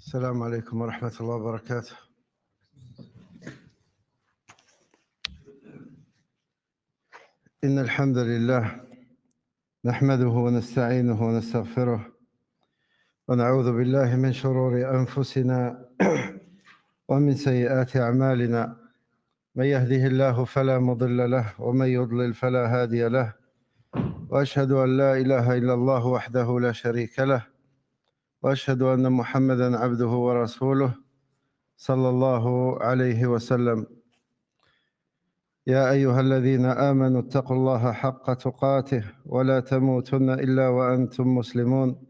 السلام عليكم ورحمة الله وبركاته. إن الحمد لله نحمده ونستعينه ونستغفره ونعوذ بالله من شرور أنفسنا ومن سيئات أعمالنا. من يهده الله فلا مضل له ومن يضلل فلا هادي له، وأشهد أن لا إله إلا الله وحده لا شريك له، وأشهد أن محمدًا عبده ورسوله صلى الله عليه وسلم. يا أيها الذين آمنوا اتقوا الله حق تقاته ولا تموتن إلا وأنتم مسلمون.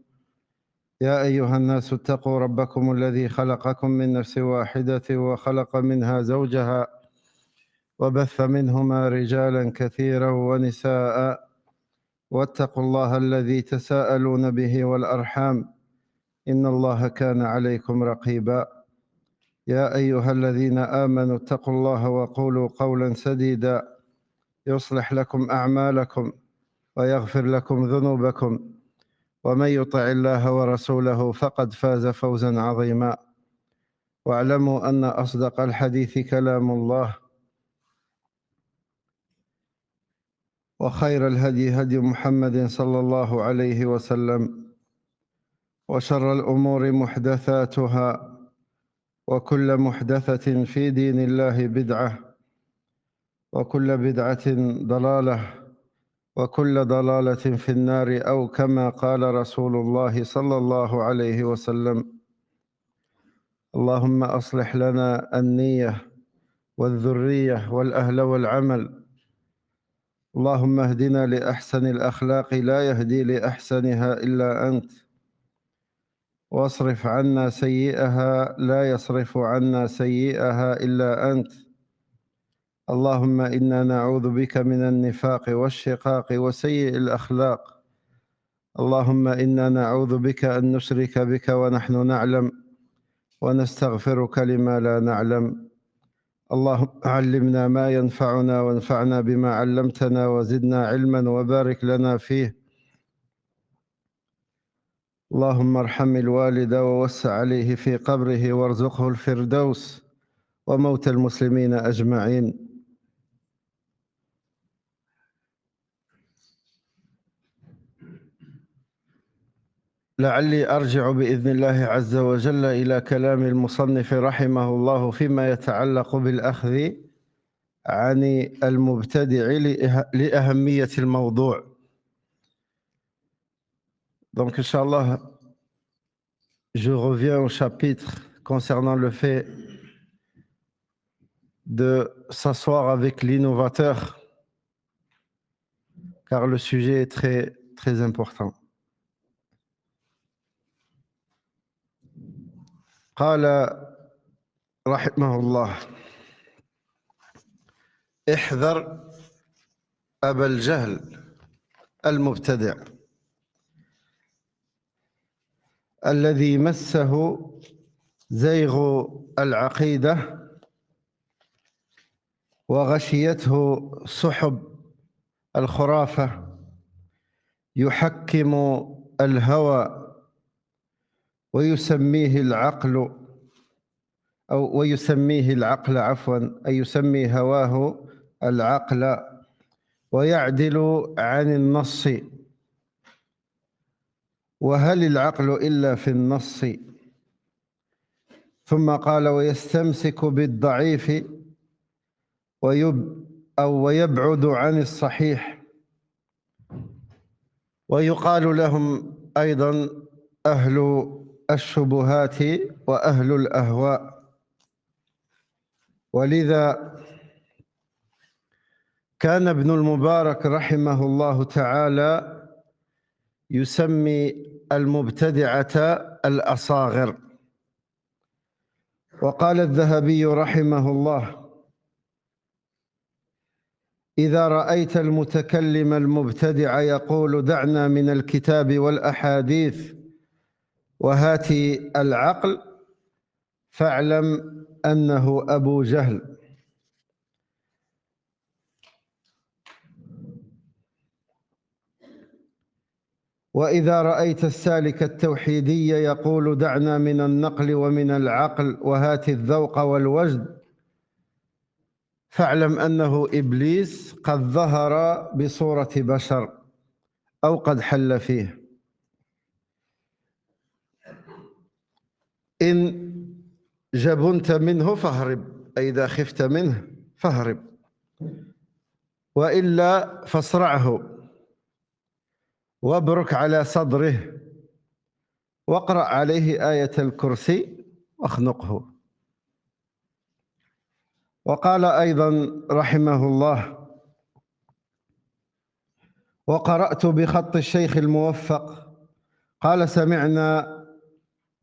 يا أيها الناس اتقوا ربكم الذي خلقكم من نفس واحدة وخلق منها زوجها وبث منهما رجالا كثيرا ونساء، واتقوا الله الذي تساءلون به والأرحام إن الله كان عليكم رقيبا. يا أيها الذين آمنوا اتقوا الله وقولوا قولا سديدا يصلح لكم أعمالكم ويغفر لكم ذنوبكم، ومن يطع الله ورسوله فقد فاز فوزا عظيما. واعلموا أن أصدق الحديث كلام الله، وخير الهدي هدي محمد صلى الله عليه وسلم، وشر الأمور محدثاتها، وكل محدثة في دين الله بدعة، وكل بدعة ضلالة، وكل ضلالة في النار، أو كما قال رسول الله صلى الله عليه وسلم: اللهم أصلح لنا النية والذرية والأهل والعمل. اللهم اهدنا لأحسن الأخلاق لا يهدي لأحسنها إلا أنت، واصرف عنا سيئها لا يصرف عنا سيئها إلا أنت. اللهم إنا نعوذ بك من النفاق والشقاق وسيء الأخلاق. اللهم إنا نعوذ بك أن نشرك بك ونحن نعلم، ونستغفرك لما لا نعلم. اللهم علمنا ما ينفعنا وانفعنا بما علمتنا، وزدنا علما وبارك لنا فيه. اللهم ارحم الوالد ووسع عليه في قبره وارزقه الفردوس، وموتى المسلمين أجمعين. لعلي أرجع بإذن الله عز وجل إلى كلام المصنف رحمه الله فيما يتعلق بالأخذ عن المبتدع لأهمية الموضوع. Donc, Inch'Allah, je reviens au chapitre concernant le fait de s'asseoir avec l'innovateur, car le sujet est très, très important. قال رحمه الله: احذر أبا الجهل المبتدع الذي مسه زيغ العقيدة وغشيته سحب الخرافة، يحكم الهوى ويسميه العقل، أو ويسميه العقل عفوا، أي يسمي هواه العقل، ويعدل عن النص. وهل العقل إلا في النص؟ ثم قال: ويستمسك بالضعيف ويبعد عن الصحيح. ويقال لهم أيضا أهل الشبهات وأهل الأهواء. ولذا كان ابن المبارك رحمه الله تعالى يسمي المبتدعة الأصاغر. وقال الذهبي رحمه الله: إذا رأيت المتكلم المبتدع يقول دعنا من الكتاب والأحاديث وهات العقل، فاعلم أنه أبو جهل. وإذا رأيت السالك التوحيدي يقول دعنا من النقل ومن العقل وهات الذوق والوجد فاعلم أنه إبليس قد ظهر بصورة بشر أو قد حل فيه. إن جبنت منه فاهرب، أي إذا خفت منه فاهرب، وإلا فاصرعه وابرك على صدره واقرأ عليه آية الكرسي واخنقه. وقال أيضا رحمه الله: وقرأت بخط الشيخ الموفق قال: سمعنا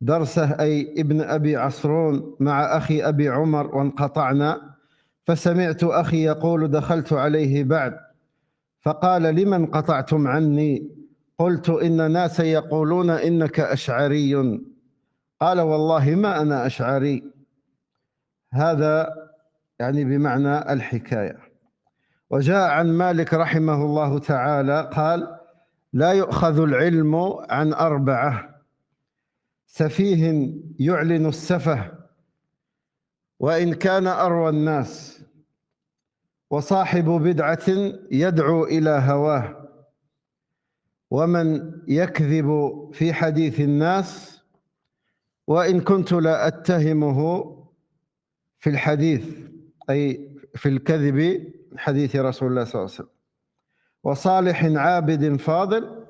درسه أي ابن أبي عصرون مع أخي أبي عمر وانقطعنا، فسمعت أخي يقول دخلت عليه بعد فقال: لمن قطعتم عني؟ قلت: إن ناسا يقولون إنك أشعري. قال: والله ما أنا أشعري. هذا يعني بمعنى الحكاية. وجاء عن مالك رحمه الله تعالى قال: لا يؤخذ العلم عن أربعة: سفيه يعلن السفه وإن كان أروى الناس، وصاحب بدعة يدعو إلى هواه، ومن يكذب في حديث الناس وإن كنت لا أتهمه في الحديث، أي في الكذب حديث رسول الله صلى الله عليه وسلم، وصالح عابد فاضل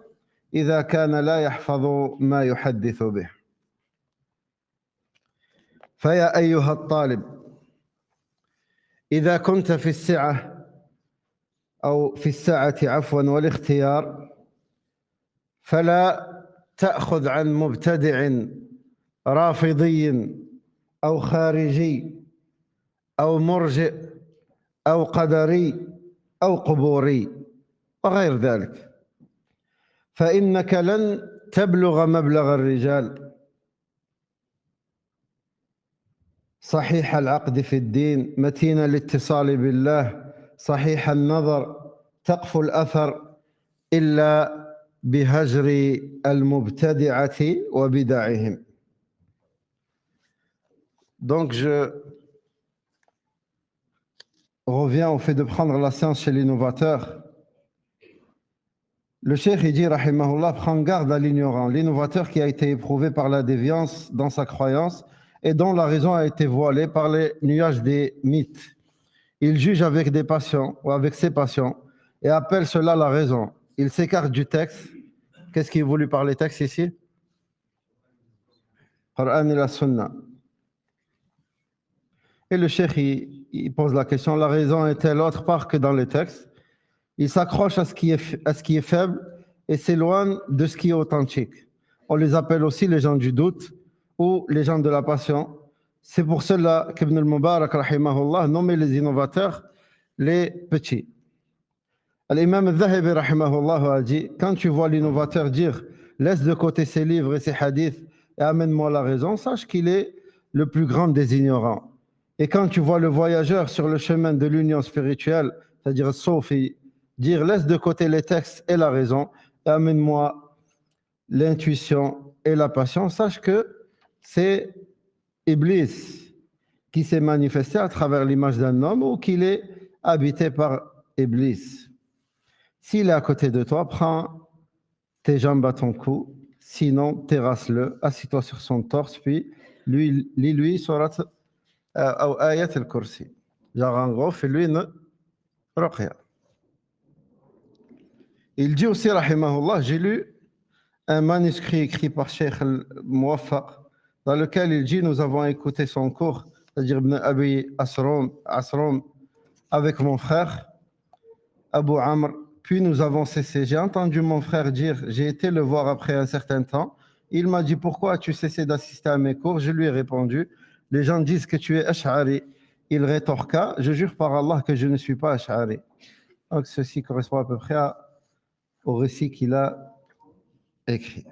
إذا كان لا يحفظ ما يحدث به. فيا أيها الطالب، إذا كنت في السعة أو في السعة والاختيار، فلا تأخذ عن مبتدع رافضي أو خارجي أو مرجئ أو قدري أو قبوري وغير ذلك، فإنك لن تبلغ مبلغ الرجال. صحيح العقد في الدين، متين الاتصال بالله، صحيح النظر، تقفو الأثر، إلا بهجر المبتدعة وبدعهم. Donc je reviens au fait de prendre la science chez l'innovateur. Le cheikh il dit, rahimahullah, prends garde à l'ignorant, l'innovateur qui a été éprouvé par la déviance dans sa croyance et dont la raison a été voilée par les nuages des mythes. Il juge avec des passions ou avec ses passions et appelle cela la raison. Il s'écarte du texte. Qu'est-ce qui est voulu par les textes ici? Coran et la Sunna. Et le cheikh il pose la question, la raison est-elle autre part que dans les textes? Il s'accroche à ce qui est faible et s'éloigne de ce qui est authentique. On les appelle aussi les gens du doute ou les gens de la passion. C'est pour cela qu'Ibn al-Mubarak, rahimahullah, nommait les innovateurs les petits. L'imam al-Dhahabi, rahimahullah, a dit, quand tu vois l'innovateur dire « laisse de côté ses livres et ses hadiths et amène-moi la raison », sache qu'il est le plus grand des ignorants. Et quand tu vois le voyageur sur le chemin de l'union spirituelle, c'est-à-dire Sofi, dire « laisse de côté les textes et la raison et amène-moi l'intuition et la passion », sache que c'est Iblis qui s'est manifesté à travers l'image d'un homme ou qu'il est habité par Iblis. S'il est à côté de toi, prends tes jambes à ton cou, sinon terrasse-le, assis-toi sur son torse, puis lis-lui surat ou ayat al-kursi. Genre en gros, fais-lui une ruqya. Il dit aussi, rahimahullah, j'ai lu un manuscrit écrit par Cheikh al-Muwaffaq, dans lequel il dit, nous avons écouté son cours, c'est-à-dire Ibn Abi Asrom, avec mon frère, Abu Amr, puis nous avons cessé. J'ai entendu mon frère dire, j'ai été le voir après un certain temps, il m'a dit, pourquoi as-tu cessé d'assister à mes cours? Je lui ai répondu, les gens disent que tu es Ash'ari. Il rétorqua, je jure par Allah que je ne suis pas Ash'ari. Donc ceci correspond à peu près au récit qu'il a écrit.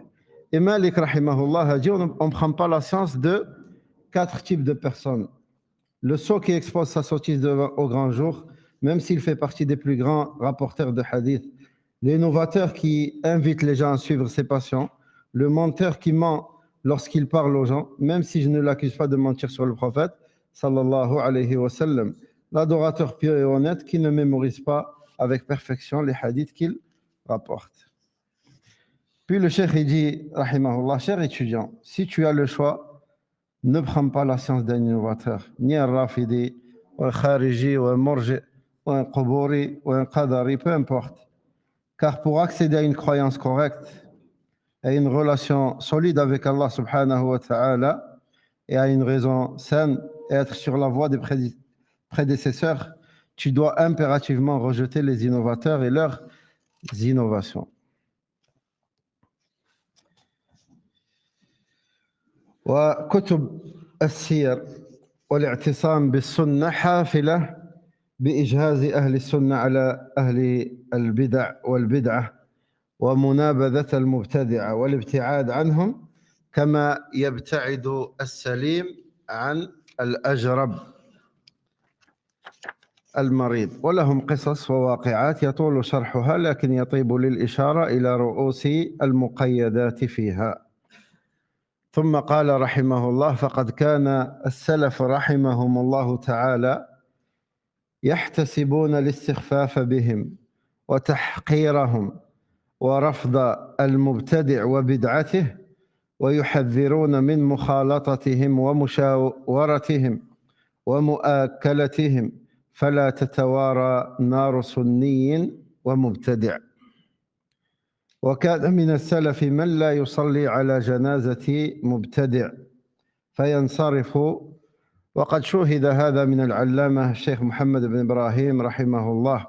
Et Malik, rahimahullah, a dit, on ne prend pas la science de 4 types de personnes. Le sot qui expose sa sottise au grand jour, même s'il fait partie des plus grands rapporteurs de hadith, l'innovateur qui invite les gens à suivre ses passions, le menteur qui ment lorsqu'il parle aux gens, même si je ne l'accuse pas de mentir sur le prophète, sallallahu alayhi wa sallam, l'adorateur pieux et honnête qui ne mémorise pas avec perfection les hadiths qu'il rapporte. Puis le cheikh il dit, rahimahullah, cher étudiant, si tu as le choix, ne prends pas la science d'un innovateur, ni un rafidi, ou un khariji, ou un morji, ou un quburi, ou un qadari, peu importe. Car pour accéder à une croyance correcte, à une relation solide avec Allah subhanahu wa ta'ala, et à une raison saine, et être sur la voie des prédécesseurs, tu dois impérativement rejeter les innovateurs et leurs innovations. وكتب السير والاعتصام بالسنة حافلة بإجهاز أهل السنة على أهل البدع والبدعة ومنابذة المبتدعة والابتعاد عنهم كما يبتعد السليم عن الأجرب المريض. ولهم قصص وواقعات يطول شرحها لكن يطيب للإشارة إلى رؤوس المقيدات فيها. ثم قال رحمه الله: فقد كان السلف رحمهم الله تعالى يحتسبون الاستخفاف بهم وتحقيرهم ورفض المبتدع وبدعته ويحذرون من مخالطتهم ومشاورتهم ومؤاكلتهم فلا تتوارى نار سني ومبتدع. وكان من السلف من لا يصلي على جنازة مبتدع فينصرف. وقد شوهد هذا من العلامة الشيخ محمد بن إبراهيم رحمه الله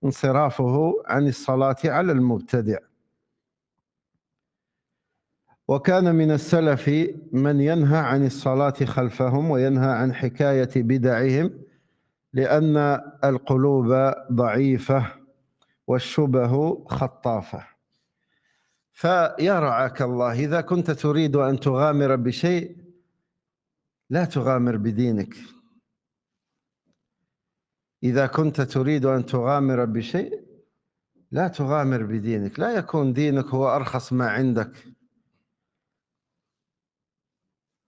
انصرافه عن الصلاة على المبتدع. وكان من السلف من ينهى عن الصلاة خلفهم وينهى عن حكاية بدعهم لأن القلوب ضعيفة والشبه خطافة. فيا رعاك الله، إذا كنت تريد أن تغامر بشيء لا تغامر بدينك. إذا كنت تريد أن تغامر بشيء لا تغامر بدينك، لا يكون دينك هو أرخص ما عندك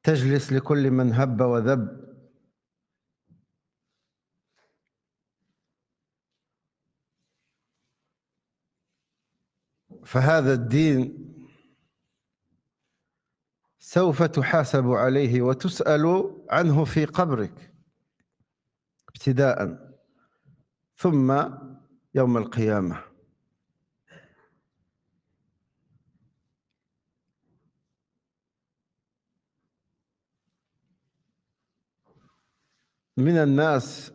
تجلس لكل من هب وذب. فهذا الدين سوف تحاسب عليه وتسأل عنه في قبرك ابتداء ثم يوم القيامة. من الناس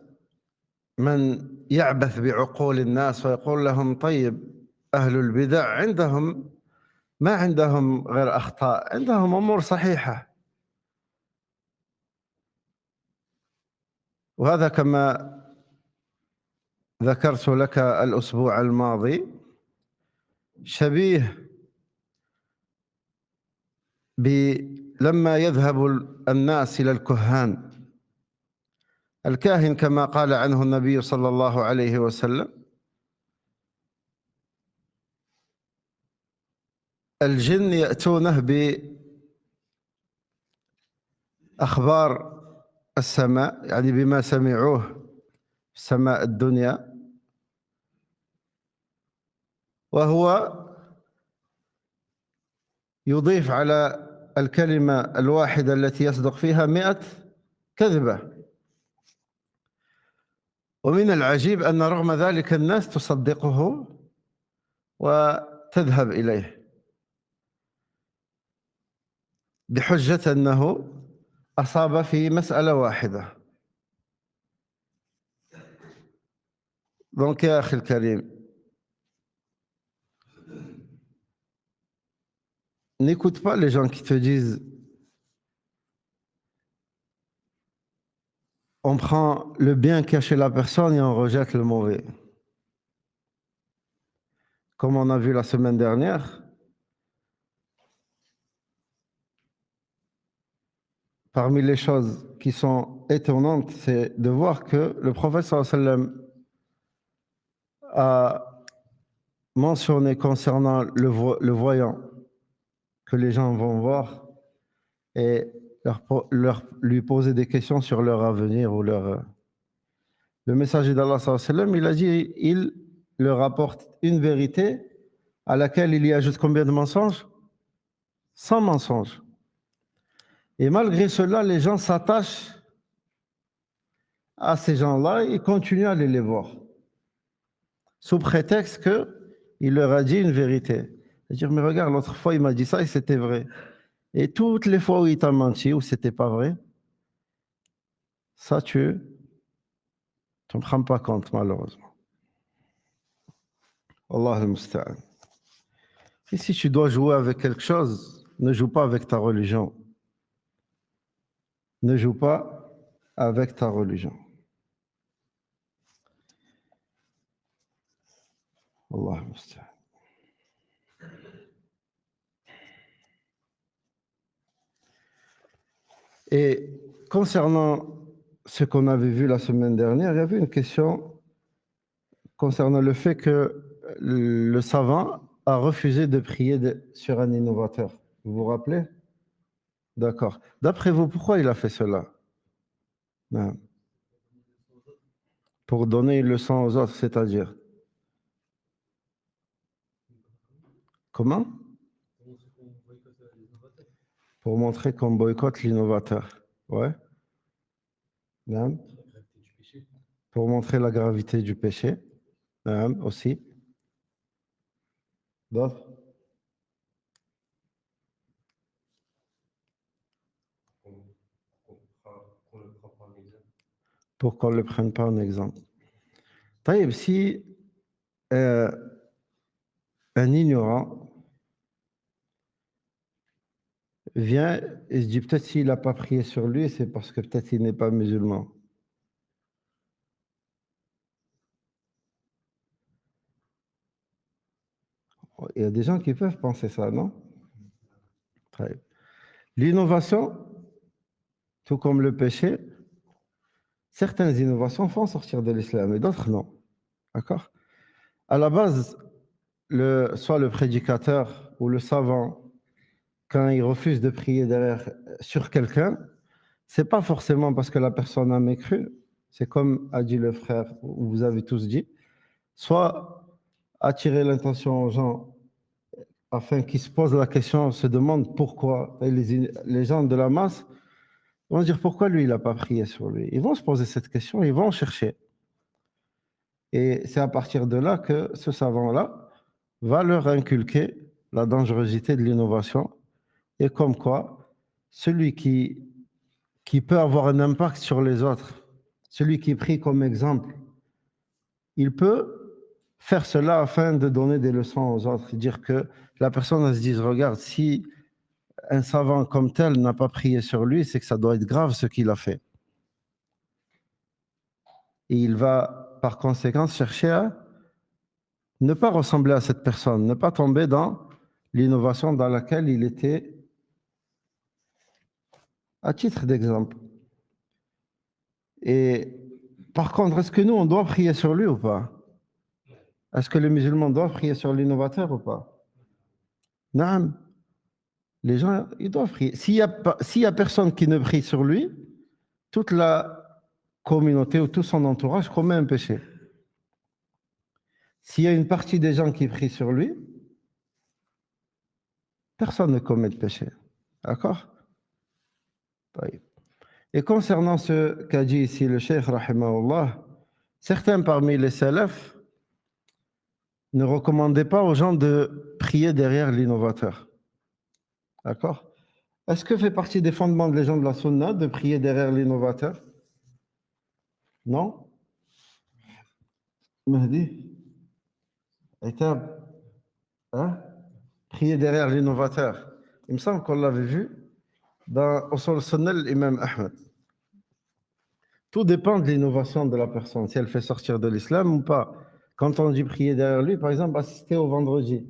من يعبث بعقول الناس ويقول لهم طيب أهل البدع عندهم ما عندهم غير أخطاء، عندهم أمور صحيحة. وهذا كما ذكرت لك الأسبوع الماضي شبيه لما يذهب الناس إلى الكهان. الكاهن كما قال عنه النبي صلى الله عليه وسلم: الجن يأتونه بأخبار السماء، يعني بما سمعوه في السماء الدنيا، وهو يضيف على الكلمة الواحدة التي يصدق فيها 100 كذبة. ومن العجيب أن رغم ذلك الناس تصدقه وتذهب إليه بحجة أنه أصاب في مسألة واحدة. Donc يا أخي الكريم، n'écoute pas les gens qui te disent on prend le bien qui est chez la personne et on rejette le mauvais. Comme on a vu la semaine dernière, parmi les choses qui sont étonnantes, c'est de voir que le prophète sallallahu alayhi wa sallam a mentionné concernant le voyant que les gens vont voir et lui poser des questions sur leur avenir ou leur... Le messager d'Allah, sallallahu alayhi wa sallam, il a dit, il leur apporte une vérité à laquelle il y ajoute combien de mensonges? 100 mensonges. Et malgré cela, les gens s'attachent à ces gens-là et continuent à aller les voir, sous prétexte qu'il leur a dit une vérité. C'est-à-dire, mais regarde, l'autre fois, il m'a dit ça et c'était vrai. Et toutes les fois où il t'a menti ou c'était pas vrai, ça, tu ne prends pas compte, malheureusement. Allah al-Musta'an. Et si tu dois jouer avec quelque chose, ne joue pas avec ta religion. Ne joue pas avec ta religion. Allah al-Musta'an. Et concernant ce qu'on avait vu la semaine dernière, il y avait une question concernant le fait que le savant a refusé de prier sur un innovateur. Vous vous rappelez? D'accord. D'après vous, pourquoi il a fait cela? Non. Pour donner une leçon aux autres, c'est-à-dire? Comment? Pour montrer qu'on boycotte l'innovateur. Ouais. Non. Pour montrer la gravité du péché. Non. Aussi. D'autres? Pour qu'on ne le prenne pas en exemple. Taïb, si un ignorant vient et se dit peut-être s'il n'a pas prié sur lui, c'est parce que peut-être il n'est pas musulman. Il y a des gens qui peuvent penser ça, non? Taïb. L'innovation, tout comme le péché, certaines innovations font sortir de l'islam et d'autres non. D'accord? À la base, soit le prédicateur ou le savant, quand il refuse de prier sur quelqu'un, c'est pas forcément parce que la personne a mécru, c'est comme a dit le frère, ou vous avez tous dit, soit attirer l'intention aux gens afin qu'ils se posent la question, se demandent pourquoi. Et les gens de la masse vont dire pourquoi lui, il n'a pas prié sur lui. Ils vont se poser cette question, ils vont chercher. Et c'est à partir de là que ce savant-là va leur inculquer la dangerosité de l'innovation et comme quoi celui qui peut avoir un impact sur les autres, celui qui prie comme exemple, il peut faire cela afin de donner des leçons aux autres, dire que la personne elle se dise, regarde, si un savant comme tel n'a pas prié sur lui, c'est que ça doit être grave ce qu'il a fait. Et il va par conséquent chercher à ne pas ressembler à cette personne, ne pas tomber dans l'innovation dans laquelle il était à titre d'exemple. Et par contre, est-ce que nous, on doit prier sur lui ou pas? Est-ce que les musulmans doivent prier sur l'innovateur ou pas? Non. Les gens, ils doivent prier. S'il y a personne qui ne prie sur lui, toute la communauté ou tout son entourage commet un péché. S'il y a une partie des gens qui prient sur lui, personne ne commet de péché. D'accord? Et concernant ce qu'a dit ici le cheikh, rahimahullah, certains parmi les salafs ne recommandaient pas aux gens de prier derrière l'innovateur. D'accord? Est-ce que fait partie des fondements de les gens de la sunna de prier derrière l'innovateur? Non? Mahdi? Aitab? Hein? Prier derrière l'innovateur. Il me semble qu'on l'avait vu dans Usul al-Sunnah l'imam Ahmed. Tout dépend de l'innovation de la personne, si elle fait sortir de l'islam ou pas. Quand on dit prier derrière lui, par exemple, assister au vendredi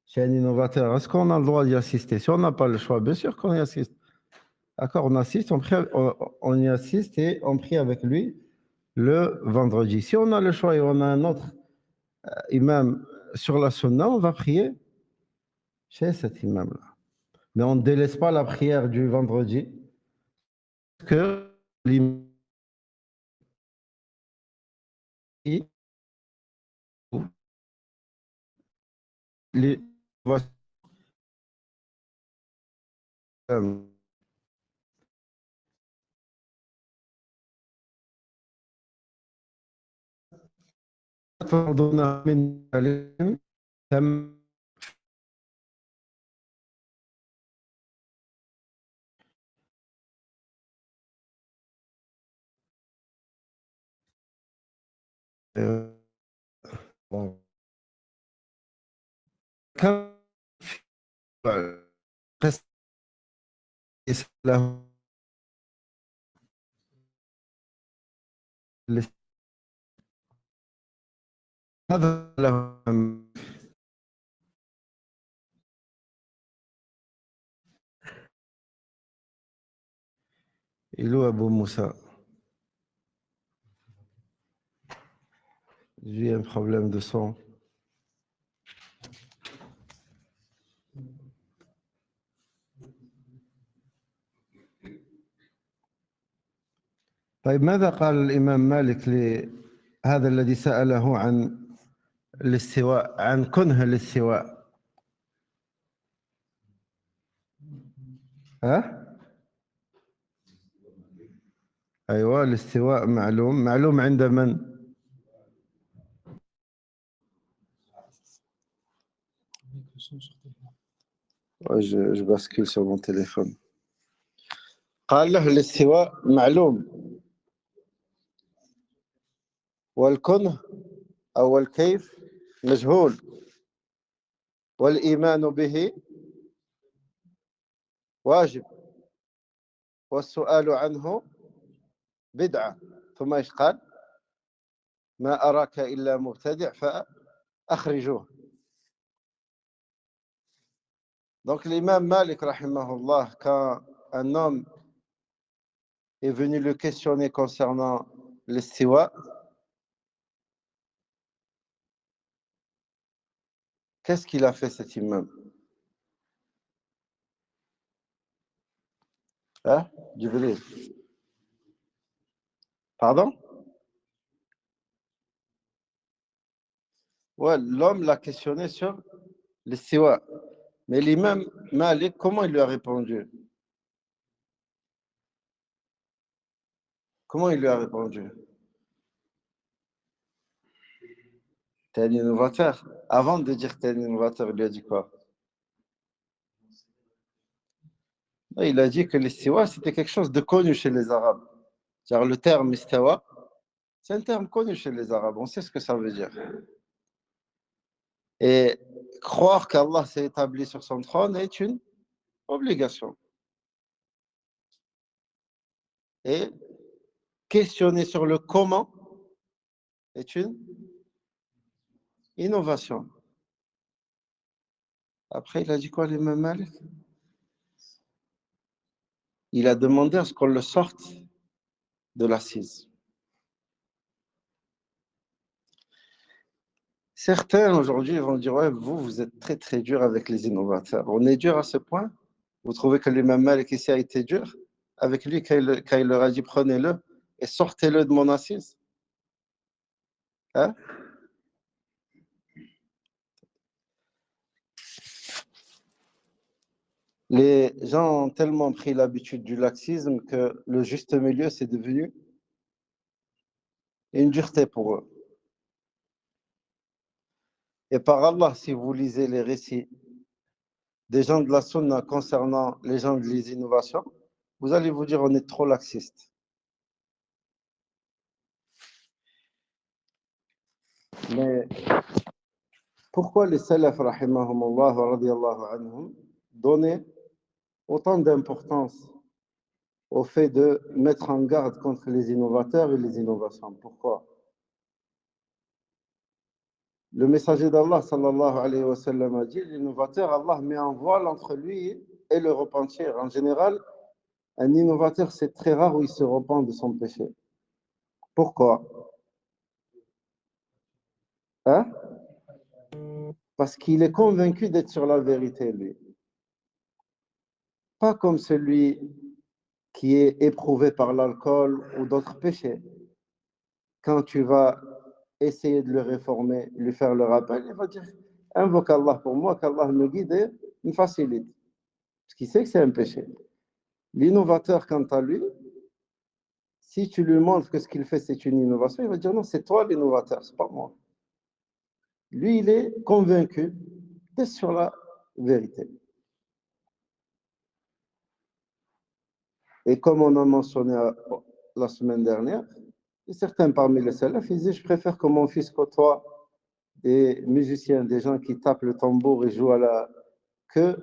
chez un innovateur, est-ce qu'on a le droit d'y assister? Si on n'a pas le choix, bien sûr qu'on y assiste. D'accord, on assiste, on y assiste et on prie avec lui le vendredi. Si on a le choix et on a un autre imam sur la sunna, on va prier chez cet imam-là. Mais on ne délaisse pas la prière du vendredi, que l'imam les هذا له Hello Abou Moussa. J'ai un problème de son. طيب ماذا قال الإمام مالك لهذا الذي سأله عن الاستواء، عن كنه الاستواء؟ ها؟ أيوة، الاستواء معلوم عند من؟ Je bascule sur mon téléphone. قال له الاستواء معلوم، والكنه أو الكيف مجهول، والإيمان به واجب، والسؤال عنه بدعة. ثم إيش قال؟ ما أراك إلا مبتدع فأخرجوه. Donc l'imam Malik, rahimahullah, quand un homme est venu le questionner concernant l'istiwa, qu'est-ce qu'il a fait cet imam? Hein? Jibril. Pardon? Ouais, l'homme l'a questionné sur l'istiwa. Mais l'imam Malik, comment il lui a répondu? Comment il lui a répondu? T'es un innovateur. Avant de dire que t'es un innovateur, il lui a dit quoi? Il a dit que l'istiwa, c'était quelque chose de connu chez les Arabes. Genre le terme istawa, c'est un terme connu chez les Arabes. On sait ce que ça veut dire. Et croire qu'Allah s'est établi sur son trône est une obligation. Et questionner sur le comment est une innovation. Après, il a dit quoi, l'imam Malik? Il a demandé à ce qu'on le sorte de l'assise. Certains aujourd'hui vont dire, ouais, vous êtes très très dur avec les innovateurs. On est dur à ce point? Vous trouvez que l'imam Malik ici a été dur avec lui quand il leur a dit, prenez-le et sortez-le de mon assise? Hein? Les gens ont tellement pris l'habitude du laxisme que le juste milieu, c'est devenu une dureté pour eux. Et par Allah, si vous lisez les récits des gens de la sunna concernant les gens des innovations, vous allez vous dire on est trop laxiste. Mais pourquoi les salaf, rahimahumullah wa radiyallahu anhum, donnaient autant d'importance au fait de mettre en garde contre les innovateurs et les innovations? Pourquoi? Le messager d'Allah, sallallahu alayhi wa sallam, a dit, l'innovateur, Allah met un voile entre lui et le repentir. En général, un innovateur, c'est très rare où il se repent de son péché. Pourquoi? Hein? Parce qu'il est convaincu d'être sur la vérité, lui. Pas comme celui qui est éprouvé par l'alcool ou d'autres péchés. Quand tu vas essayer de le réformer, lui faire le rappel, il va dire invoque Allah pour moi, qu'Allah me guide et me facilite. Parce qu'il sait que c'est un péché. L'innovateur, quant à lui, si tu lui montres que ce qu'il fait, c'est une innovation, il va dire non, c'est toi l'innovateur, c'est pas moi. Lui, il est convaincu d'être sur la vérité. Et comme on a mentionné la semaine dernière, certains parmi les salafs, ils disaient, je préfère que mon fils côtoie des musiciens, des gens qui tapent le tambour et jouent à la que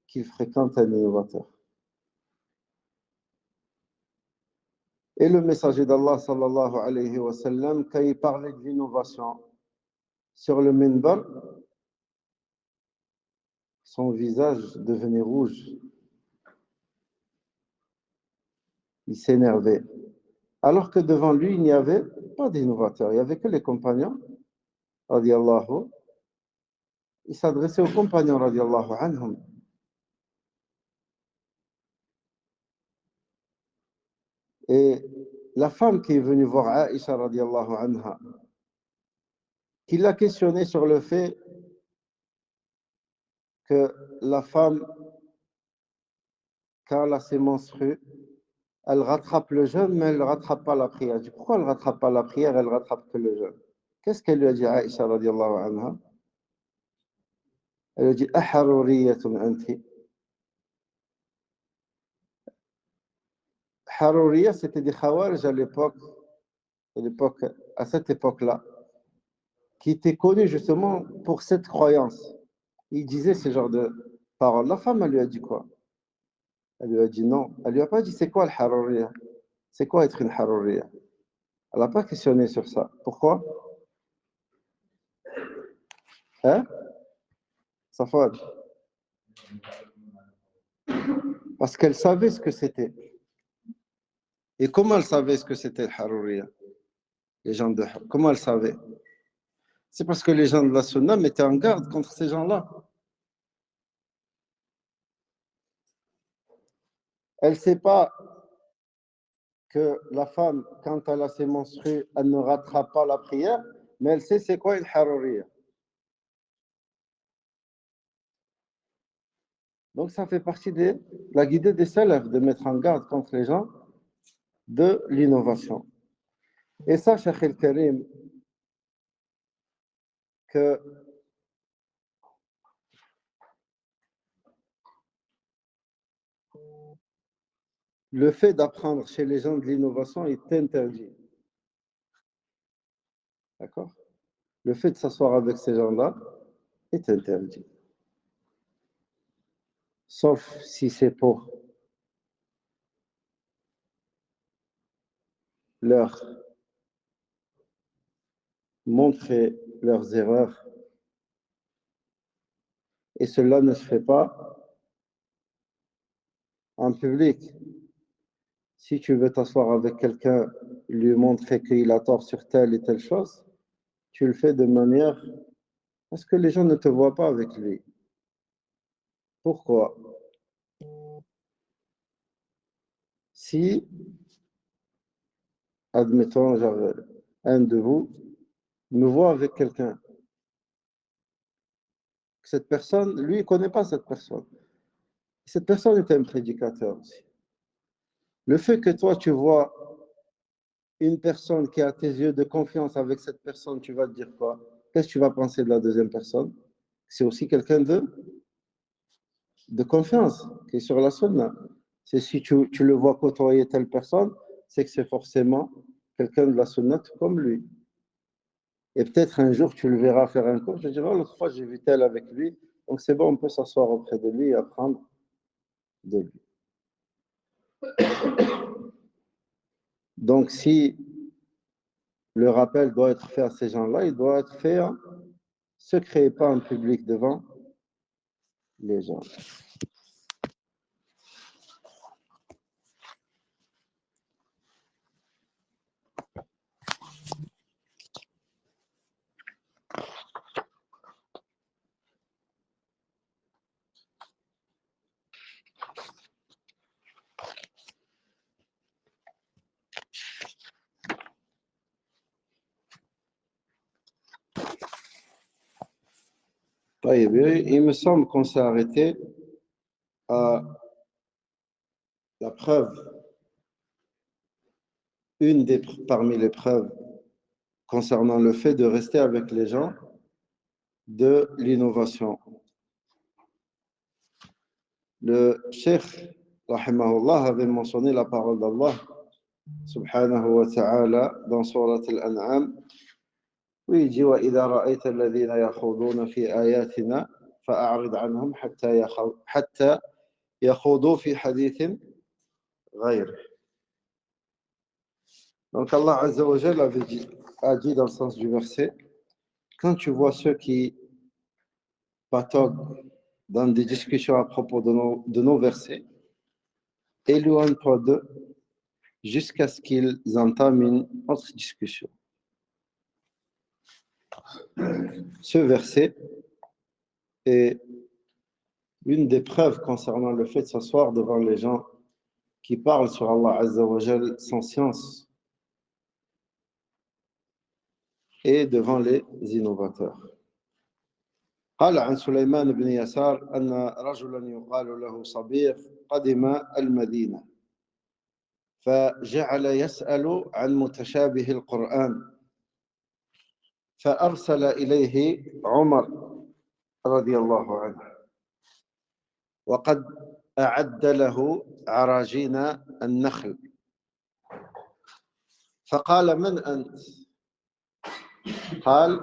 qu'il fréquente un innovateur. Et le messager d'Allah, sallallahu alayhi wa sallam, quand il parlait de l'innovation sur le minbar, son visage devenait rouge. Il s'énervait. Alors que devant lui, il n'y avait pas d'innovateur. Il n'y avait que les compagnons, radiallahu. Il s'adressait aux compagnons, radiallahu anhum. Et la femme qui est venue voir Aïcha, radiallahu anha, qui l'a questionné sur le fait que la femme, quand elle a ses menstrues, elle rattrape le jeûne, mais elle ne rattrape pas la prière. Je dis, pourquoi elle ne rattrape pas la prière, elle rattrape que le jeûne? Qu'est-ce qu'elle lui a dit, Aïcha, radiallahu anha? Elle lui a dit, aharuriyatun anti. Haruriya, c'était des khawarij à cette époque-là, qui étaient connus justement pour cette croyance. Ils disaient ce genre de paroles. La femme, elle lui a dit quoi? Elle lui a dit non. Elle lui a pas dit c'est quoi le haruriya? C'est quoi être une haruriya? Elle n'a pas questionné sur ça. Pourquoi? Hein? Safwan. Parce qu'elle savait ce que c'était. Et comment elle savait ce que c'était le haruriya? Les gens de comment elle savait? C'est parce que les gens de la sunna mettaient en garde contre ces gens-là. Elle ne sait pas que la femme, quand elle a ses menstrues, elle ne rattrape pas la prière, mais elle sait c'est quoi une haruriya. Donc ça fait partie de la guidée des salafs, de mettre en garde contre les gens de l'innovation. Et ça, Cheikh El-Karim, que le fait d'apprendre chez les gens de l'innovation est interdit. D'accord? Le fait de s'asseoir avec ces gens-là est interdit. Sauf si c'est pour leur montrer leurs erreurs. Et cela ne se fait pas en public. Si tu veux t'asseoir avec quelqu'un, lui montrer qu'il a tort sur telle et telle chose, tu le fais de manière à ce que les gens ne te voient pas avec lui. Pourquoi? Si, admettons, genre, un de vous me voit avec quelqu'un, cette personne, lui, il ne connaît pas cette personne. Cette personne est un prédicateur aussi. Le fait que toi, tu vois une personne qui a à tes yeux de confiance avec cette personne, tu vas te dire quoi? Qu'est-ce que tu vas penser de la deuxième personne? C'est aussi quelqu'un de confiance, qui est sur la sunna. C'est si tu le vois côtoyer telle personne, c'est que c'est forcément quelqu'un de la sunna comme lui. Et peut-être un jour, tu le verras faire un cours, je te dirai, oh, l'autre fois, j'ai vu tel avec lui, donc c'est bon, on peut s'asseoir auprès de lui et apprendre de lui. Donc, si le rappel doit être fait à ces gens-là, il doit être fait en secret et pas en public devant les gens. Il me semble qu'on s'est arrêté à la preuve, parmi les preuves concernant le fait de rester avec les gens de l'innovation. Le Cheikh, rahimahullah, avait mentionné la parole d'Allah, subhanahu wa ta'ala, dans Surat Al-An'am, où il dit وَإِذَا رَأَيْتَ الَّذِينَ يَخُوضُونَ فِي آيَاتِنَا فَأَعْرِضْ عَنْهُمْ حَتَّى يَخُوضُوا فِي حَدِيثٍ غَيْرِهِ. Donc Allah Azza wa Jalla a dit dans le sens du verset, quand tu vois ceux qui patautent dans des discussions à propos de nos versets, éloigne-toi d'eux jusqu'à ce qu'ils entament une autre discussion. Ce verset est une des preuves concernant le fait de s'asseoir devant les gens qui parlent sur Allah Azza wa Jal sans science et devant les innovateurs. قال عن سليمان بن يسار أن رجلا يقال له صبيغ قدم المدينة فجعل يسأل عن متشابه القرآن فأرسل إليه عمر رضي الله عنه وقد أعد له عراجين النخل فقال من أنت؟ قال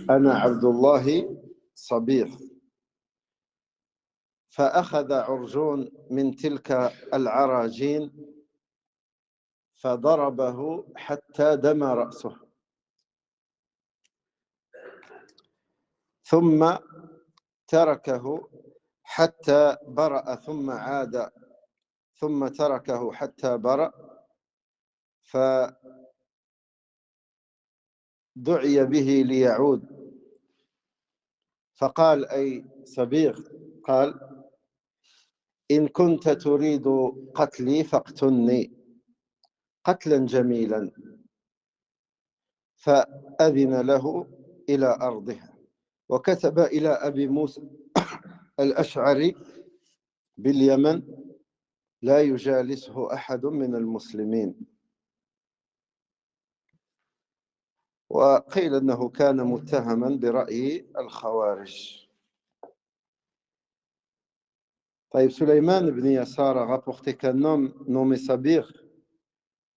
أنا عبد الله صبيغ فأخذ عرجون من تلك العراجين فضربه حتى دم رأسه ثم تركه حتى برأ ثم عاد ثم تركه حتى برأ فدعي به ليعود فقال أي صبيغ قال إن كنت تريد قتلي فاقتلني قتلا جميلا فأذن له إلى أرضها وكتب إلى أبي موسى الأشعري باليمن لا يجالسه أحد من المسلمين وقيل أنه كان متهما برأي الخوارج. طيب سليمان بن يسار a rapporté qu'un homme nommé Sabir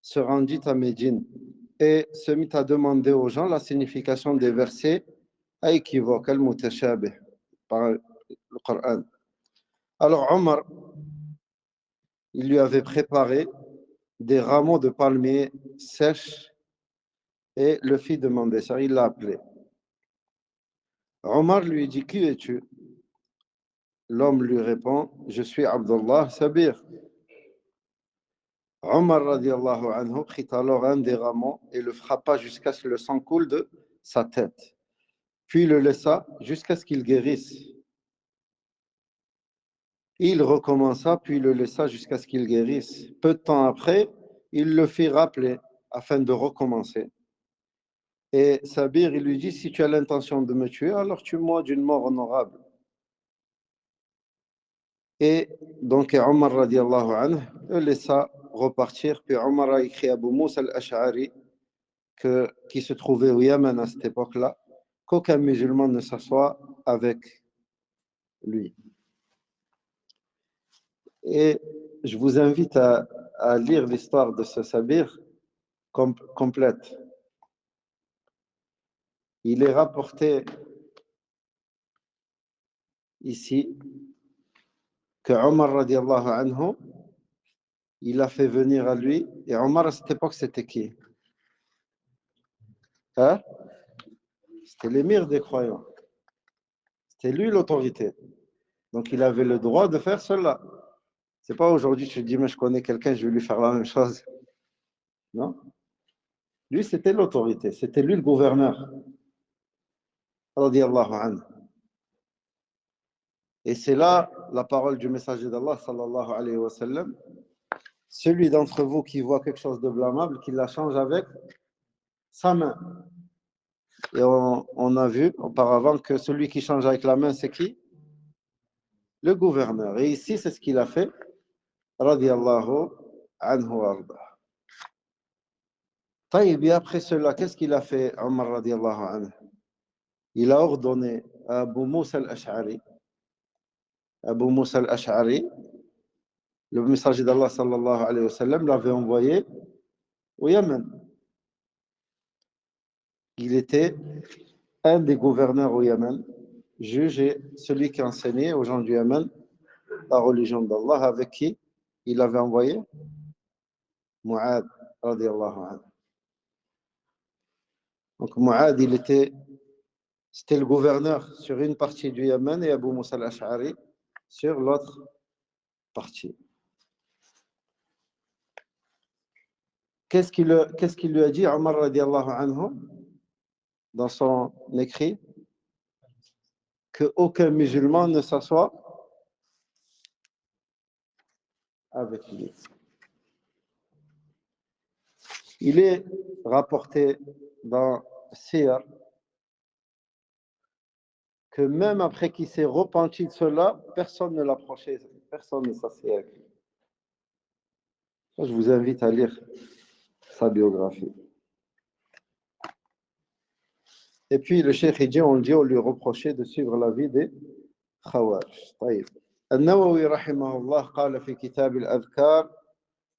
se rendit à Médine et se mit à demander aux gens la signification des versets à équivoque, al-mutashabih, par le Coran. Alors Omar, il lui avait préparé des rameaux de palmiers sèches et le fit demander ça, il l'a appelé. Omar lui dit, qui es-tu? L'homme lui répond, je suis Abdullah Sabir. Omar radiallahu anhu prit alors un des rameaux et le frappa jusqu'à ce que le sang coule de sa tête. Puis le laissa jusqu'à ce qu'il guérisse. Il recommença, puis le laissa jusqu'à ce qu'il guérisse. Peu de temps après, il le fit rappeler afin de recommencer. Et Sabir, il lui dit, si tu as l'intention de me tuer, alors tue-moi d'une mort honorable. Et donc Omar radiallahu anhu le laissa repartir. Puis Omar a écrit à Abu Musa al-Ash'ari, qui se trouvait au Yémen à cette époque-là, qu'aucun musulman ne s'assoit avec lui. Et je vous invite à lire l'histoire de ce Sabir complète. Il est rapporté ici que Omar radiallahu anhu, il a fait venir à lui, et Omar à cette époque c'était qui? Hein? C'était l'émir des croyants. C'était lui l'autorité. Donc il avait le droit de faire cela. C'est pas aujourd'hui tu te dis mais je connais quelqu'un, je vais lui faire la même chose. Non? Lui c'était l'autorité, c'était lui le gouverneur. Radiallahu anhu. Et c'est là la parole du messager d'Allah sallallahu alayhi wa sallam. Celui d'entre vous qui voit quelque chose de blâmable, qu'il la change avec sa main. Et on a vu auparavant que celui qui change avec la main, c'est qui? Le gouverneur. Et ici, c'est ce qu'il a fait. Radiallahu anhu warda. Taïb, et après cela, qu'est-ce qu'il a fait, Omar radiallahu anhu? Il a ordonné à Abu Moussa al-Ash'ari, le messager d'Allah sallallahu alayhi wa sallam, l'avait envoyé au Yémen. Il était un des gouverneurs au Yémen, juge et celui qui enseignait aux gens du Yémen la religion d'Allah, avec qui il avait envoyé Mu'ad radiallahu anhu. Donc Mu'ad, c'était le gouverneur sur une partie du Yémen et Abu Moussa al-Ash'ari sur l'autre partie. Qu'est-ce qu'il lui a dit, Omar radiallahu anhu, dans son écrit? Qu'aucun musulman ne s'assoit avec lui. Il est rapporté dans Siyar que même après qu'il s'est repenti de cela, personne ne l'approchait, personne ne s'assied avec lui. Je vous invite à lire sa biographie. Et puis le cheikh dit, on lui reprochait de suivre la vie des Khawarij. طيب. النووي رحمه الله قال في كتاب الأذكار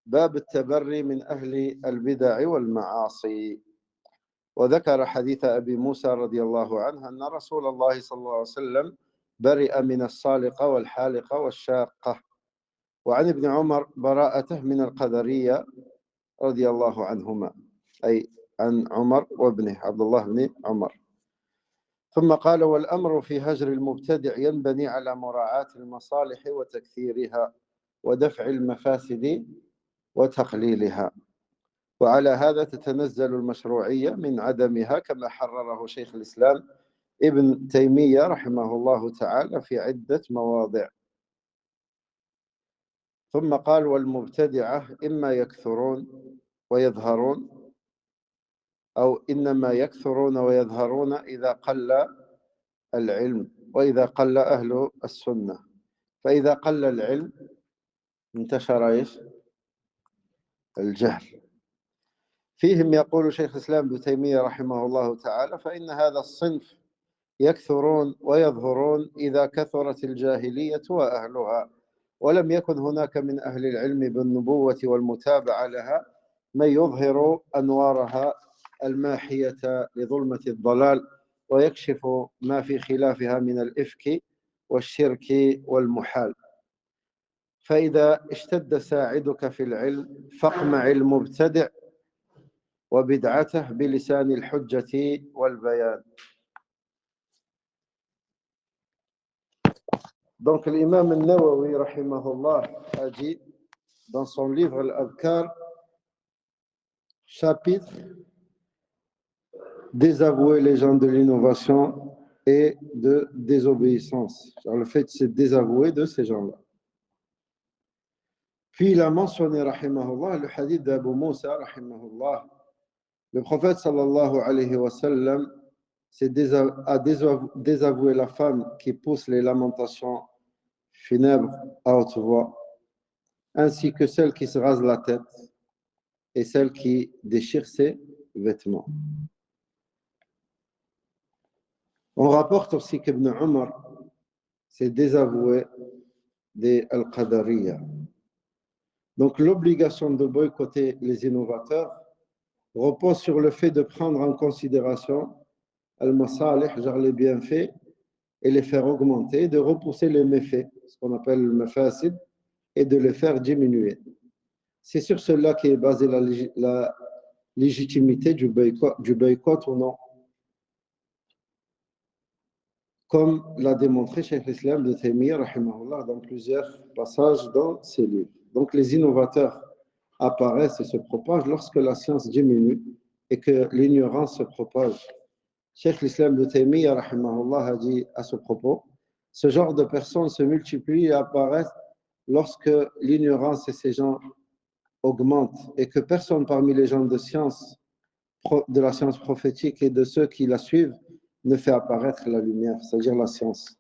باب التبري من أهل البدع والمعاصي، وذكر حديث أبي موسى رضي الله عنه أن رسول الله صلى الله عليه وسلم برئ من الصالقة والحالقة والشاقة، وعن ابن عمر براءته من القدرية رضي الله عنهما، أي عن عمر وابنه عبد الله بن عمر. ثم قال والأمر في هجر المبتدع ينبني على مراعاة المصالح وتكثيرها ودفع المفاسد وتقليلها، وعلى هذا تتنزل المشروعية من عدمها كما حرره شيخ الإسلام ابن تيمية رحمه الله تعالى في عدة مواضع. ثم قال والمبتدعة إما يكثرون ويظهرون أو إنما يكثرون ويظهرون إذا قل العلم وإذا قل أهل السنة، فإذا قل العلم انتشر إيش؟ الجهل. فيهم يقول شيخ الإسلام ابن تيمية رحمه الله تعالى فإن هذا الصنف يكثرون ويظهرون إذا كثرت الجاهلية وأهلها ولم يكن هناك من أهل العلم بالنبوة والمتابعة لها من يظهر أنوارها الماحية لظلمة الضلال ويكشف ما في خلافها من الإفك والشرك والمحال. فإذا اشتد ساعدك في العلم فاقمع المبتدع وبدعته بلسان الحجة والبيان. Donc l'imam al-Nawawi rahimahullah a dit dans son livre Al-Adhkar, chapitre désavouer les gens de l'innovation et de désobéissance. Alors, le fait de se désavouer de ces gens-là. Puis il a mentionné rahimahullah le hadith d'Abu Moussa rahimahullah. Le prophète sallallahu alayhi wa sallam a désavoué la femme qui pousse les lamentations funèbres à haute voix, ainsi que celle qui se rase la tête et celle qui déchire ses vêtements. On rapporte aussi qu'Ibn Umar s'est désavoué des Al-Qadariya. Donc l'obligation de boycotter les innovateurs repose sur le fait de prendre en considération al-masalih, genre les bienfaits, et les faire augmenter, de repousser les méfaits, ce qu'on appelle le mafasid, et de les faire diminuer. C'est sur cela qu'est basée la légitimité du boycott ou non, comme l'a démontré Cheikh l'Islam de Taymiyyah rahimahullah dans plusieurs passages dans ses livres. Donc les innovateurs apparaissent et se propagent lorsque la science diminue et que l'ignorance se propage. Cheikh l'Islam de Taymiyyah rahimahullah a dit à ce propos, ce genre de personnes se multiplient et apparaissent lorsque l'ignorance et ces gens augmentent et que personne parmi les gens de science de la science prophétique et de ceux qui la suivent ne fait apparaître la lumière, c'est-à-dire la science,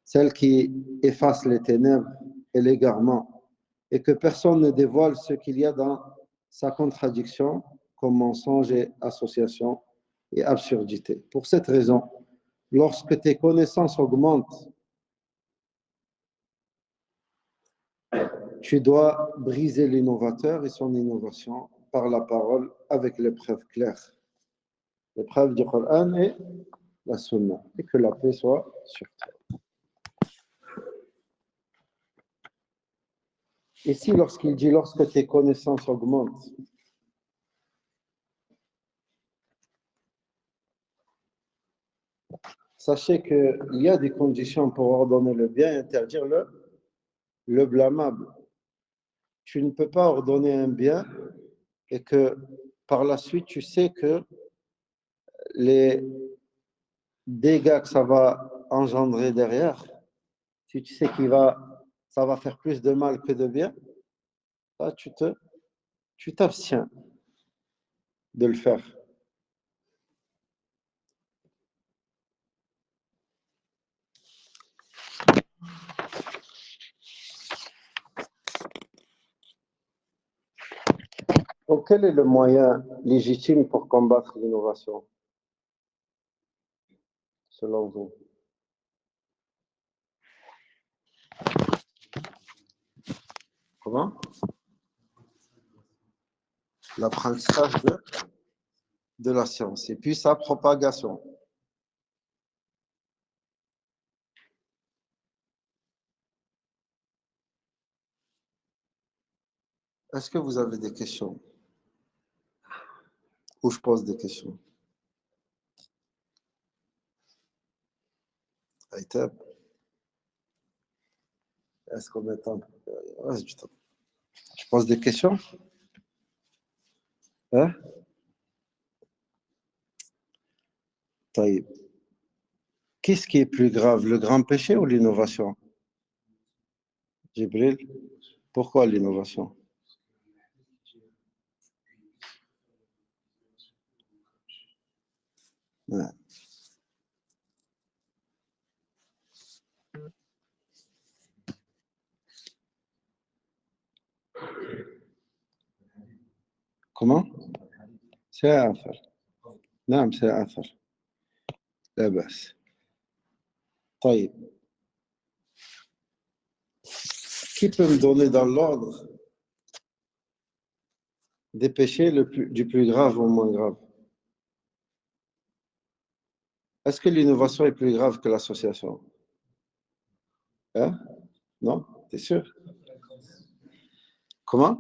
celle qui efface les ténèbres et l'égarement, et que personne ne dévoile ce qu'il y a dans sa contradiction comme mensonge et association et absurdité. Pour cette raison, lorsque tes connaissances augmentent, tu dois briser l'innovateur et son innovation par la parole avec les preuves claires, les preuves du Coran et la Sunna, et que la paix soit sur terre. Ici, lorsqu'il dit lorsque tes connaissances augmentent, sachez qu'il y a des conditions pour ordonner le bien et interdire le blâmable. Tu ne peux pas ordonner un bien et que par la suite, tu sais que les dégâts que ça va engendrer derrière, si tu sais ça va faire plus de mal que de bien, là, tu t'abstiens de le faire. Donc, quel est le moyen légitime pour combattre l'innovation, selon vous? Comment? L'apprentissage de la science et puis sa propagation. Est-ce que vous avez des questions? Ou je pose des questions? Aïtab, est-ce qu'on met temps? Reste du temps. Je pose des questions? Hein? Taïb. Qu'est-ce qui est plus grave, le grand péché ou l'innovation? Jibril, pourquoi l'innovation? Ouais. Comment? C'est athar. Non, c'est athar. لا بأس. طيب. Qui peut me donner dans l'ordre des péchés du plus grave au moins grave? Est-ce que l'innovation est plus grave que l'association? Hein? Non? T'es sûr? Comment?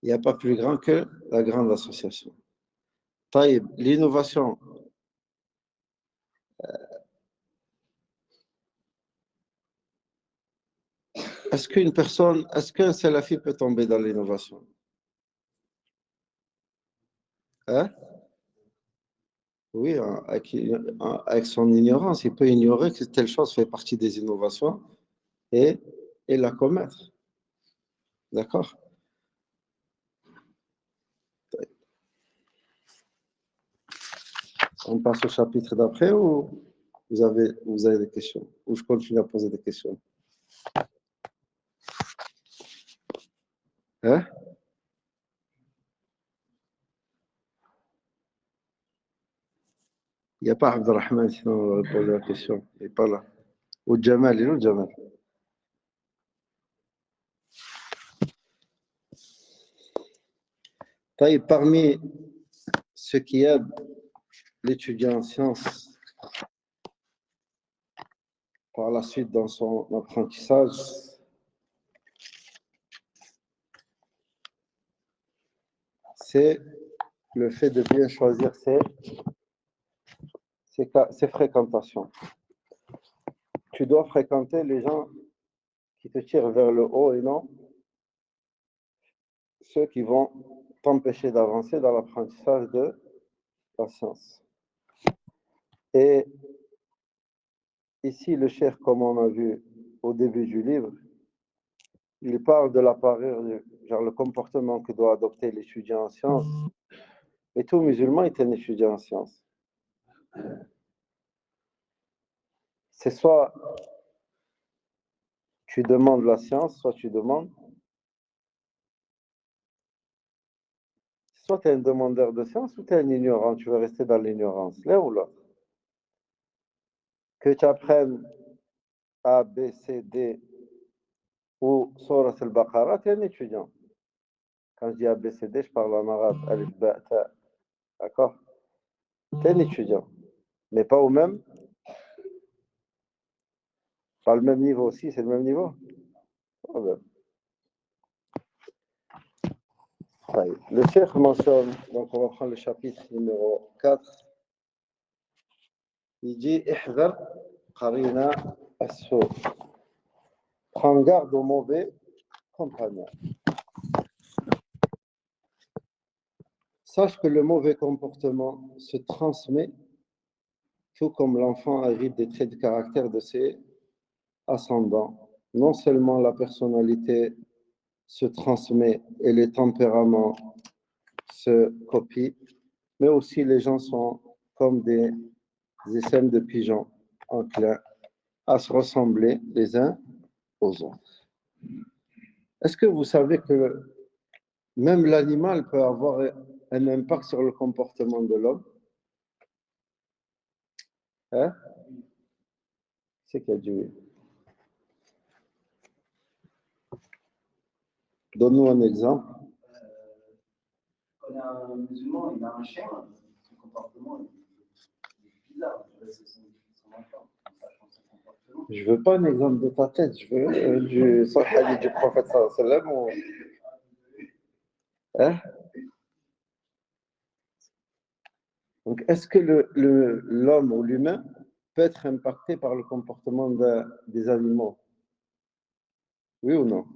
Il n'y a pas plus grand que la grande association. Taïb, l'innovation. Est-ce qu'un salafi peut tomber dans l'innovation? Hein? Oui, avec son ignorance, il peut ignorer que telle chose fait partie des innovations et, et la commettre. D'accord? On passe au chapitre d'après ou vous avez des questions? Ou je continue à poser des questions? Hein? Il n'y a pas Abdelrahman, sinon on va poser la question. Il n'est pas là. Ou Jamal, il est où Jamal? Taïb, parmi ce qui aide l'étudiant en sciences par la suite dans son apprentissage, c'est le fait de bien choisir ses fréquentations. Tu dois fréquenter les gens qui te tirent vers le haut et non ceux qui vont t'empêcher d'avancer dans l'apprentissage de la science. Et ici, le cheikh, comme on a vu au début du livre, il parle de la parure, genre le comportement que doit adopter l'étudiant en sciences. Et tout musulman est un étudiant en sciences. C'est soit tu demandes la science, soit tu demandes. Soit tu es un demandeur de science ou tu es un ignorant, tu veux rester dans l'ignorance, l'un ou l'autre. Que tu apprennes A, B, C, D ou Surat al-Baqarah, tu es un étudiant. Quand je dis A, B, C, D, je parle en arabe. Alif, Ba, Ta. D'accord? Tu es un étudiant. Mais pas au même, pas le même niveau aussi, c'est le même niveau. Oh ben. Le chef mentionne, donc on va prendre le chapitre numéro 4. Il dit Ihdar qarina as-su. Prends garde au mauvais compagnon. Sache que le mauvais comportement se transmet, tout comme l'enfant hérite des traits de caractère de ses ascendants. Non seulement la personnalité se transmet et les tempéraments se copient, mais aussi les gens sont comme des essaim de pigeons enclins à se ressembler les uns aux autres. Est-ce que vous savez que même l'animal peut avoir un impact sur le comportement de l'homme? Hein? C'est qu'il y a du... Donne-nous un exemple. Quand un musulman, il a un chien, son comportement est bizarre. Son enfant, je veux pas un exemple de ta tête, je veux du hadith du prophète sallallahu alayhi wa sallam. Ou... Hein? Donc, est-ce que l'homme ou l'humain peut être impacté par le comportement des animaux? Oui ou non?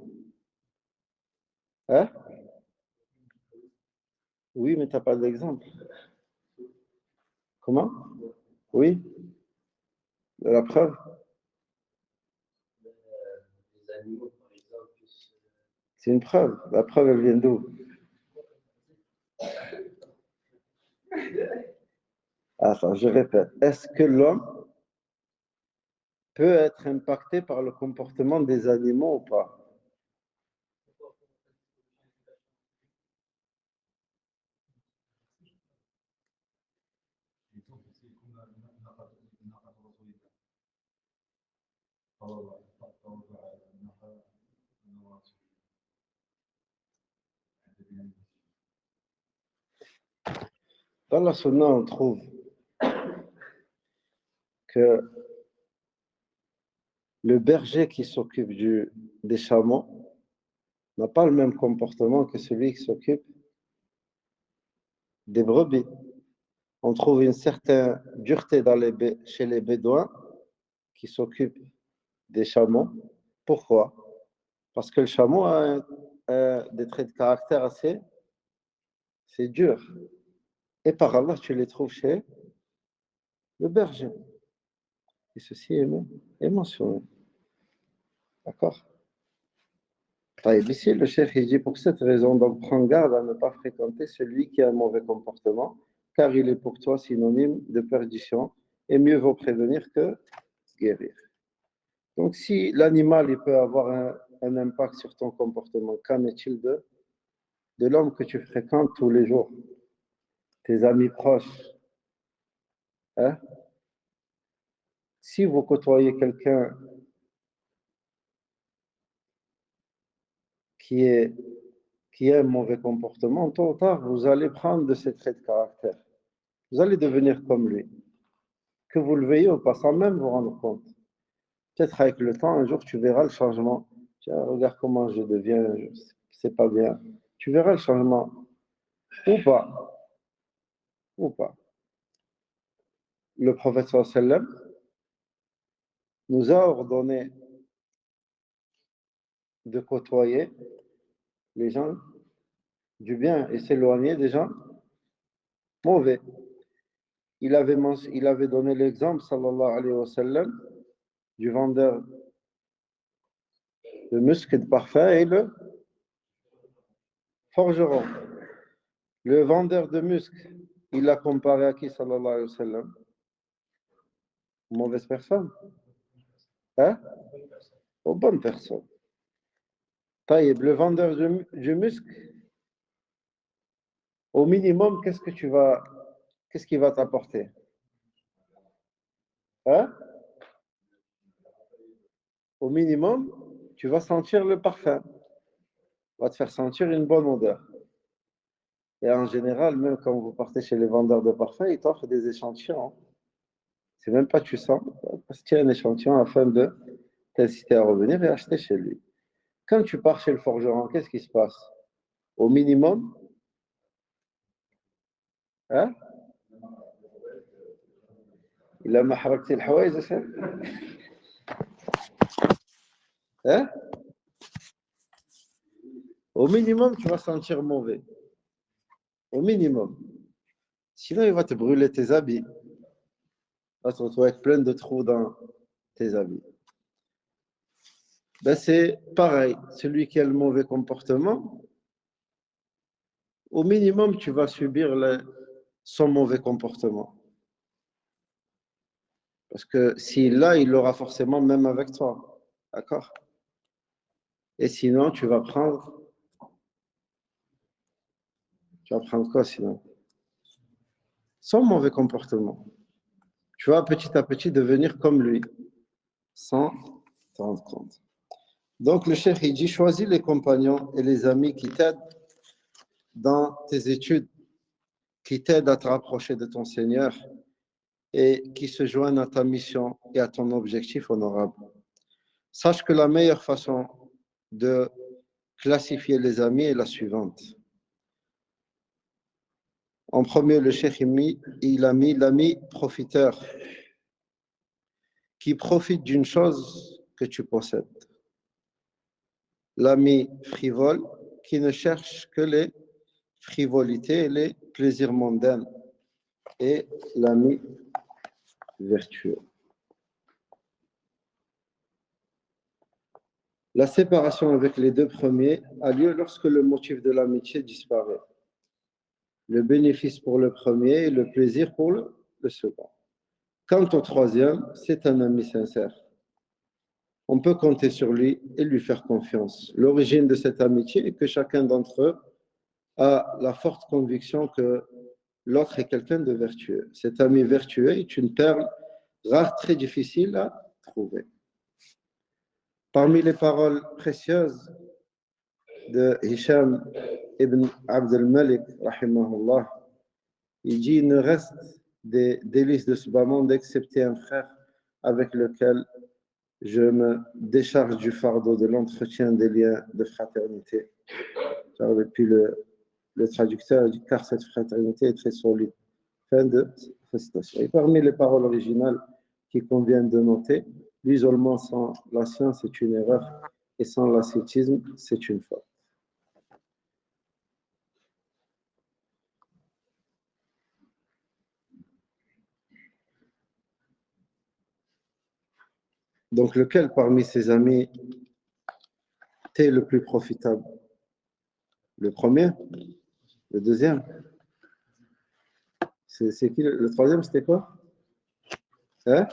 Hein? Oui, mais tu n'as pas d'exemple. Comment? Oui? La preuve? les animaux, par exemple, C'est une preuve. La preuve, elle vient d'où? Attends, je répète. Est-ce que l'homme peut être impacté par le comportement des animaux ou pas? Dans la Sunna, on trouve que le berger qui s'occupe des chameaux n'a pas le même comportement que celui qui s'occupe des brebis. On trouve une certaine dureté chez les bédouins qui s'occupent des chameaux. Pourquoi? Parce que le chameau a des traits de caractère assez durs. Et par Allah, tu les trouves chez le berger. Et ceci est mentionné. D'accord? Ici, le chef il dit pour cette raison, donc prends garde à ne pas fréquenter celui qui a un mauvais comportement, car il est pour toi synonyme de perdition, et mieux vaut prévenir que guérir. Donc, si l'animal il peut avoir un impact sur ton comportement, qu'en est-il de l'homme que tu fréquentes tous les jours, tes amis proches? Hein? Si vous côtoyez quelqu'un qui a un mauvais comportement, tôt ou tard, vous allez prendre de ses traits de caractère. Vous allez devenir comme lui. Que vous le veuillez ou pas, sans même vous rendre compte. Peut-être avec le temps, un jour, tu verras le changement. Tiens, regarde comment je deviens, c'est pas bien. Tu verras le changement. Ou pas. Ou pas. Le prophète sallam nous a ordonné de côtoyer les gens du bien et s'éloigner des gens mauvais. Il avait donné l'exemple, sallallahu alayhi wa sallam, du vendeur Le musc de parfum et le forgeron. Le vendeur de musc, il l'a comparé à qui, sallallahu alayhi wa sallam? Mauvaise personne. Hein? Aux bonnes personnes. Taïb, le vendeur du musc, au minimum, qu'est-ce qu'il va t'apporter? Hein? Au minimum, tu vas sentir le parfum. Va te faire sentir une bonne odeur. Et en général, même quand vous partez chez les vendeurs de parfums, ils t'offrent des échantillons. C'est même pas tu sens, parce qu'il y a un échantillon afin de t'inciter à revenir et acheter chez lui. Quand tu pars chez le forgeron, qu'est-ce qui se passe? Au minimum, hein? Il a mahrakti al-hawaïj, hein? Au minimum, tu vas sentir mauvais. Au minimum. Sinon, il va te brûler tes habits. Tu vas te retrouver avec plein de trous dans tes habits. Ben, c'est pareil. Celui qui a le mauvais comportement, au minimum, tu vas subir son mauvais comportement. Parce que s'il l'a, il l'aura forcément même avec toi. D'accord? Et sinon, tu vas prendre quoi sinon? Son mauvais comportement. Tu vas petit à petit devenir comme lui, sans te rendre compte. Donc le cheikh, il dit, choisis les compagnons et les amis qui t'aident dans tes études, qui t'aident à te rapprocher de ton Seigneur et qui se joignent à ta mission et à ton objectif honorable. Sache que la meilleure façon de classifier les amis est la suivante. En premier, le cheikh, il a mis l'ami profiteur, qui profite d'une chose que tu possèdes. L'ami frivole, qui ne cherche que les frivolités et les plaisirs mondains. Et l'ami vertueux. La séparation avec les deux premiers a lieu lorsque le motif de l'amitié disparaît. Le bénéfice pour le premier et le plaisir pour le second. Quant au troisième, c'est un ami sincère. On peut compter sur lui et lui faire confiance. L'origine de cette amitié est que chacun d'entre eux a la forte conviction que l'autre est quelqu'un de vertueux. Cet ami vertueux est une perle rare, très difficile à trouver. Parmi les paroles précieuses de Hisham ibn Abd al-Malik, rahimahullah, il dit, il ne reste des délices de ce bas monde excepté un frère avec lequel je me décharge du fardeau de l'entretien des liens de fraternité. Et puis le traducteur dit, car cette fraternité est très solide. Fin de citation. Et parmi les paroles originales qui convient de noter, l'isolement sans la science est une erreur et sans l'ascétisme, c'est une faute. Donc, lequel parmi ses amis t'est le plus profitable? Le premier? Le deuxième? C'est qui le troisième, c'était quoi? Hein?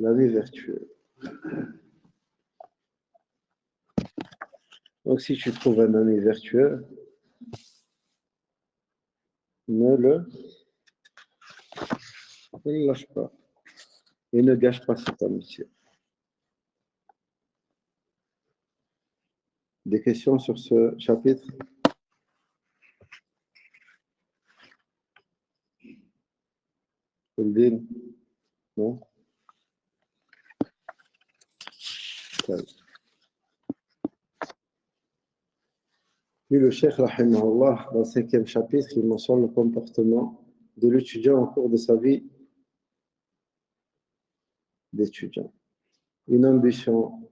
L'ami vertueux. Donc, si tu trouves un ami vertueux, ne le lâche pas et ne gâche pas cette amitié. Des questions sur ce chapitre? Non? Puis le cheikh, rahimahullah, dans le 5e chapitre, il mentionne le comportement de l'étudiant en cours de sa vie d'étudiant. Une ambition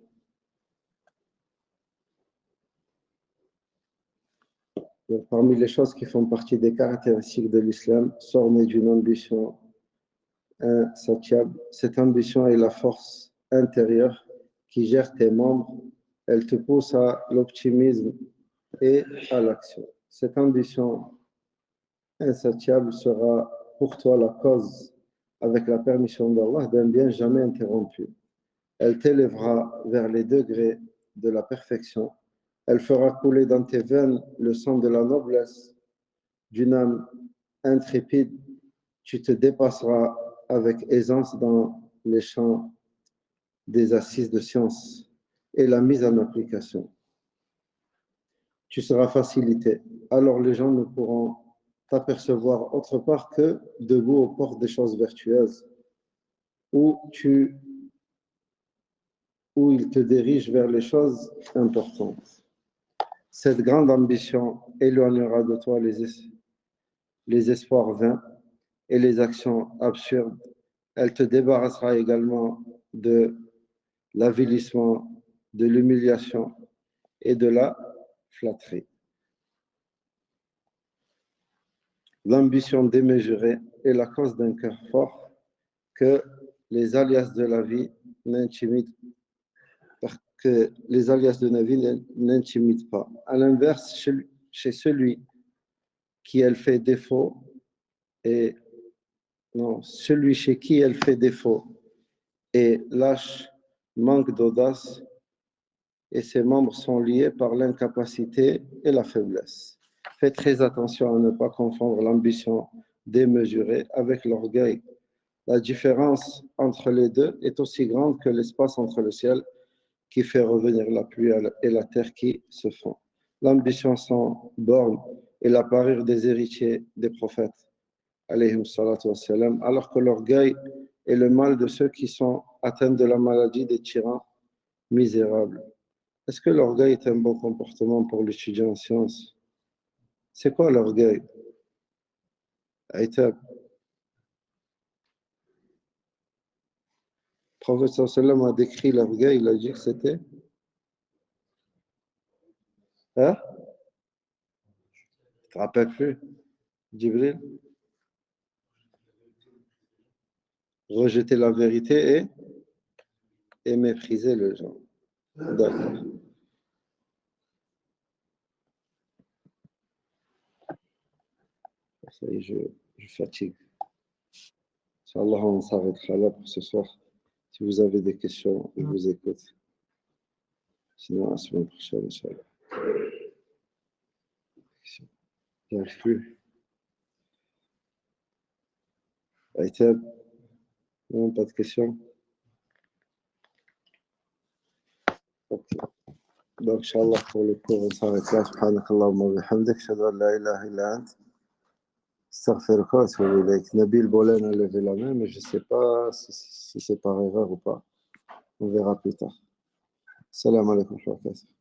parmi les choses qui font partie des caractéristiques de l'islam, sort née d'une ambition insatiable. Cette ambition est la force intérieure qui gère tes membres elle te pousse à l'optimisme et à l'action. Cette ambition insatiable sera pour toi la cause, avec la permission d'Allah, d'un bien jamais interrompu. Elle t'élèvera vers les degrés de la perfection. Elle fera couler dans tes veines le sang de la noblesse d'une âme intrépide. Tu te dépasseras avec aisance dans les champs des assises de science et la mise en application. Tu seras facilité. Alors les gens ne pourront t'apercevoir autre part que debout aux portes des choses vertueuses, où ils te dirigent vers les choses importantes. Cette grande ambition éloignera de toi les espoirs vains et les actions absurdes. Elle te débarrassera également de l'avilissement, de l'humiliation et de la flatterie. L'ambition démesurée est la cause d'un cœur fort que les alias de la vie n'intimident pas. À l'inverse, chez celui qui elle fait défaut, celui chez qui elle fait défaut est lâche, manque d'audace, et ses membres sont liés par l'incapacité et la faiblesse. Fais très attention à ne pas confondre l'ambition démesurée avec l'orgueil. La différence entre les deux est aussi grande que l'espace entre le ciel qui fait revenir la pluie et la terre qui se fond. L'ambition sans borne est la parure des héritiers des prophètes, alayhim salatu wassalam, alors que l'orgueil est le mal de ceux qui sont atteints de la maladie des tyrans misérables. Est-ce que l'orgueil est un bon comportement pour l'étudiant en sciences? C'est quoi l'orgueil? Le prophète sallam a décrit l'orgueil, il a dit que c'était hein? Tu te rappelles plus? Djibril? Rejeter la vérité et mépriser le gens. D'accord. Ça y est, je fatigue. Inch'Allah, on s'arrêtera là pour ce soir. Si vous avez des questions, je vous écoute. Sinon, à la semaine prochaine, Inch'Allah. J'arrive plus. Aïtab, non, pas de questions? Ok. Donc, Inch'Allah, pour le cours, on s'arrête là. Subhanakallahumma wa bihamdik. Ashhadu an la ilaha illa ant. Astaghfiruka wa atubu ilayk. Nabil Bolen a levé la main, mais je ne sais pas si c'est par erreur ou pas. On verra plus tard. Salam alaikum wa rahmatullah.